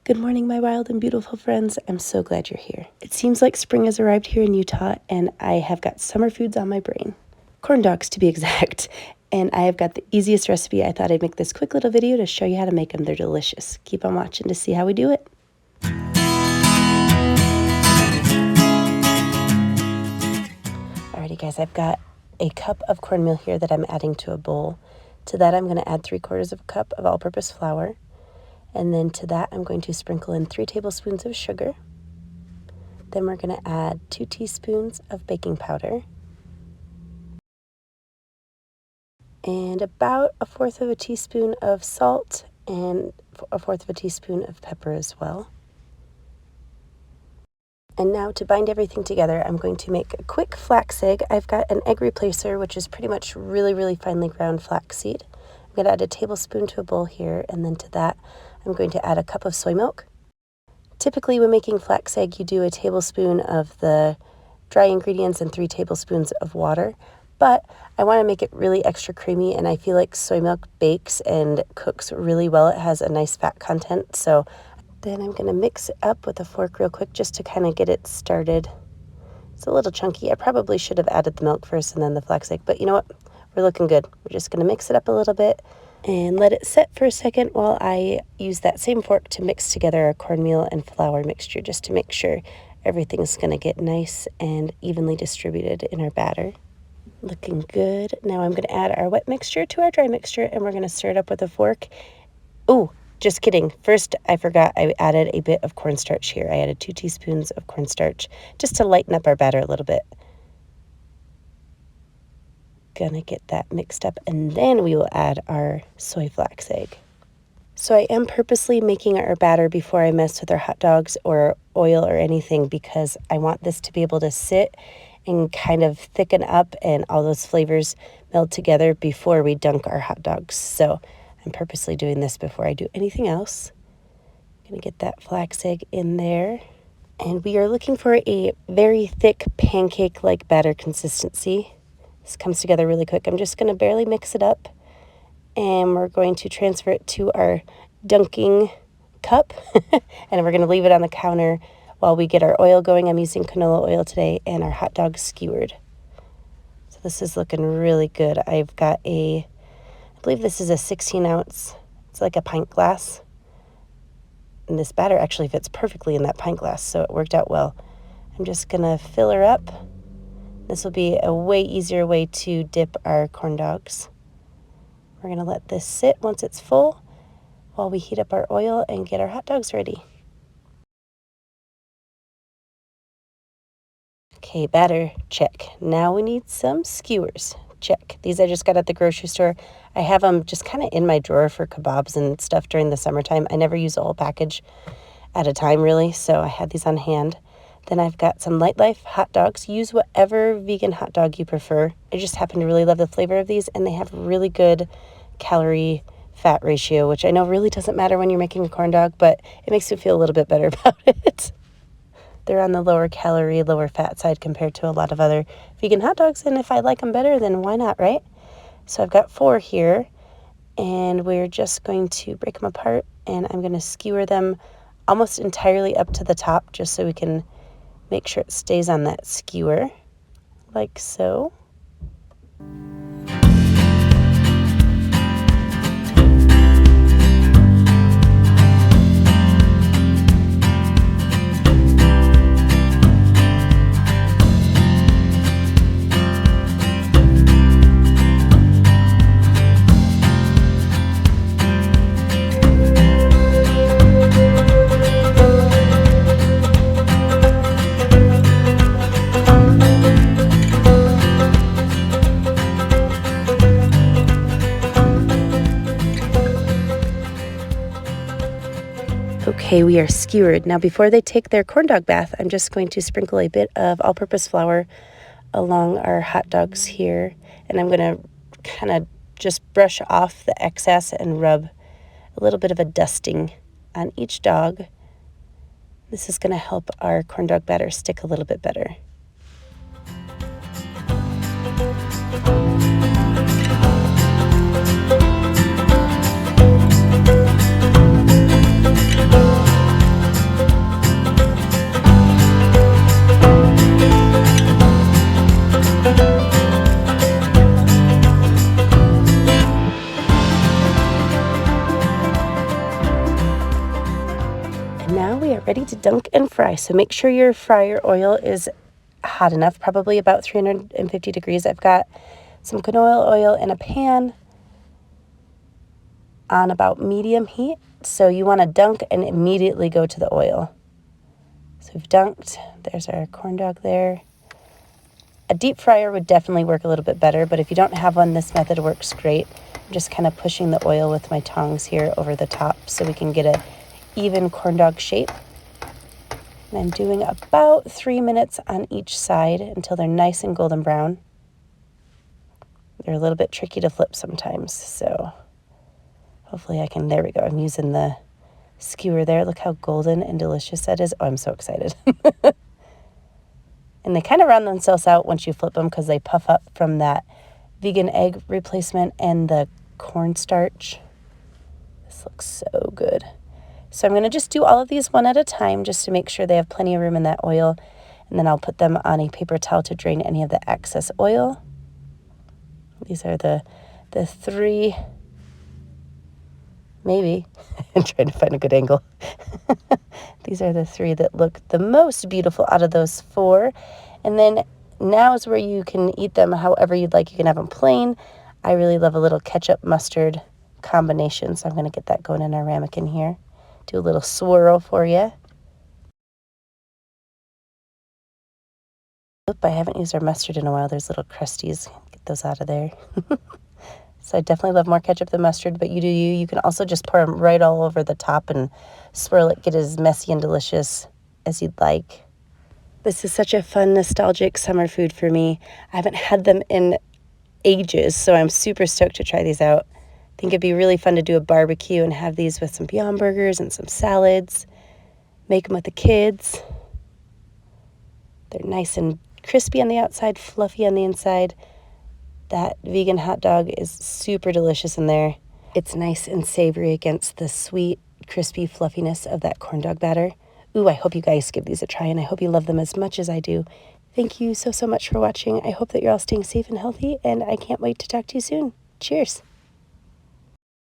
Good morning, my wild and beautiful friends. I'm so glad you're here. It seems like spring has arrived here in Utah, and I have got summer foods on my brain. Corn dogs, to be exact. And I have got the easiest recipe. I thought I'd make this quick little video to show you how to make them. They're delicious. Keep on watching to see how we do it. Alrighty, guys, I've got a cup of cornmeal here that I'm adding to a bowl. To that, I'm going to add 3/4 of a cup of all-purpose flour. And then to that, I'm going to sprinkle in 3 tablespoons of sugar. Then we're going to add 2 teaspoons of baking powder. And about 1/4 of a teaspoon of salt and 1/4 of a teaspoon of pepper as well. And now to bind everything together, I'm going to make a quick flax egg. I've got an egg replacer, which is pretty much really finely ground flaxseed. I'm going to add a tablespoon to a bowl here, and then to that, I'm going to add a cup of soy milk. Typically, when making flax egg, you do a tablespoon of the dry ingredients and 3 tablespoons of water. But I want to make it really extra creamy, and I feel like soy milk bakes and cooks really well. It has a nice fat content, so then I'm going to mix it up with a fork real quick just to kind of get it started. It's a little chunky. I probably should have added the milk first and then the flax egg, but you know what? We're looking good. We're just going to mix it up a little bit and let it set for a second while I use that same fork to mix together our cornmeal and flour mixture just to make sure everything's going to get nice and evenly distributed in our batter. Looking good. Now I'm going to add our wet mixture to our dry mixture, and we're going to stir it up with a fork. Oh, just kidding. First, I forgot I added a bit of cornstarch here. I added 2 teaspoons of cornstarch just to lighten up our batter a little bit. Gonna get that mixed up, and then we will add our soy flax egg. So I am purposely making our batter before I mess with our hot dogs or oil or anything, because I want this to be able to sit and kind of thicken up and all those flavors meld together before we dunk our hot dogs. So I'm purposely doing this before I do anything else. I'm gonna get that flax egg in there. And we are looking for a very thick pancake-like batter consistency. This comes together really quick. I'm just gonna barely mix it up, and we're going to transfer it to our dunking cup. And we're gonna leave it on the counter while we get our oil going. I'm using canola oil today, and our hot dogs skewered. So this is looking really good. I've got I believe this is a 16-ounce. It's like a pint glass. And this batter actually fits perfectly in that pint glass, so it worked out well. I'm just gonna fill her up. This will be a way easier way to dip our corn dogs. We're gonna let this sit once it's full while we heat up our oil and get our hot dogs ready. Okay, batter, check. Now we need some skewers. Check. These I just got at the grocery store. I have them just kind of in my drawer for kebabs and stuff during the summertime. I never use a whole package at a time, really, so I had these on hand. Then I've got some litelife hot dogs. Use whatever vegan hot dog you prefer. I just happen to really love the flavor of these, and they have really good calorie fat ratio, which I know really doesn't matter when you're making a corn dog, but it makes me feel a little bit better about it. They're on the lower calorie, lower fat side compared to a lot of other vegan hot dogs, and if I like them better, then why not, right? So I've got 4 here, and we're just going to break them apart, and I'm going to skewer them almost entirely up to the top just so we can make sure it stays on that skewer, like so. Okay, we are skewered. Now before they take their corn dog bath, I'm just going to sprinkle a bit of all-purpose flour along our hot dogs here. And I'm going to kind of just brush off the excess and rub a little bit of a dusting on each dog. This is going to help our corn dog batter stick a little bit better. Now we are ready to dunk and fry. So make sure your fryer oil is hot enough, probably about 350 degrees. I've got some canola oil in a pan on about medium heat. So you want to dunk and immediately go to the oil. So we've dunked. There's our corn dog there. A deep fryer would definitely work a little bit better, but if you don't have one, this method works great. I'm just kind of pushing the oil with my tongs here over the top so we can get a even corn dog shape. And I'm doing about 3 minutes on each side until they're nice and golden brown. They're a little bit tricky to flip sometimes, so hopefully I can, there we go. I'm using the skewer there. Look how golden and delicious that is. Oh, I'm so excited. And they kind of round themselves out once you flip them because they puff up from that vegan egg replacement and the cornstarch. This looks so good. So I'm going to just do all of these one at a time just to make sure they have plenty of room in that oil. And then I'll put them on a paper towel to drain any of the excess oil. These are the three, maybe. I'm trying to find a good angle. These are the three that look the most beautiful out of those four. And then now is where you can eat them however you'd like. You can have them plain. I really love a little ketchup mustard combination, so I'm going to get that going in our ramekin here. Do a little swirl for you. Oop, I haven't used our mustard in a while. There's little crusties. Get those out of there. So I definitely love more ketchup than mustard, but you do you. You can also just pour them right all over the top and swirl it, get as messy and delicious as you'd like. This is such a fun, nostalgic summer food for me. I haven't had them in ages, so I'm super stoked to try these out. I think it'd be really fun to do a barbecue and have these with some Beyond Burgers and some salads. Make them with the kids. They're nice and crispy on the outside, fluffy on the inside. That vegan hot dog is super delicious in there. It's nice and savory against the sweet, crispy fluffiness of that corn dog batter. Ooh, I hope you guys give these a try, and I hope you love them as much as I do. Thank you so much for watching. I hope that you're all staying safe and healthy, and I can't wait to talk to you soon. Cheers.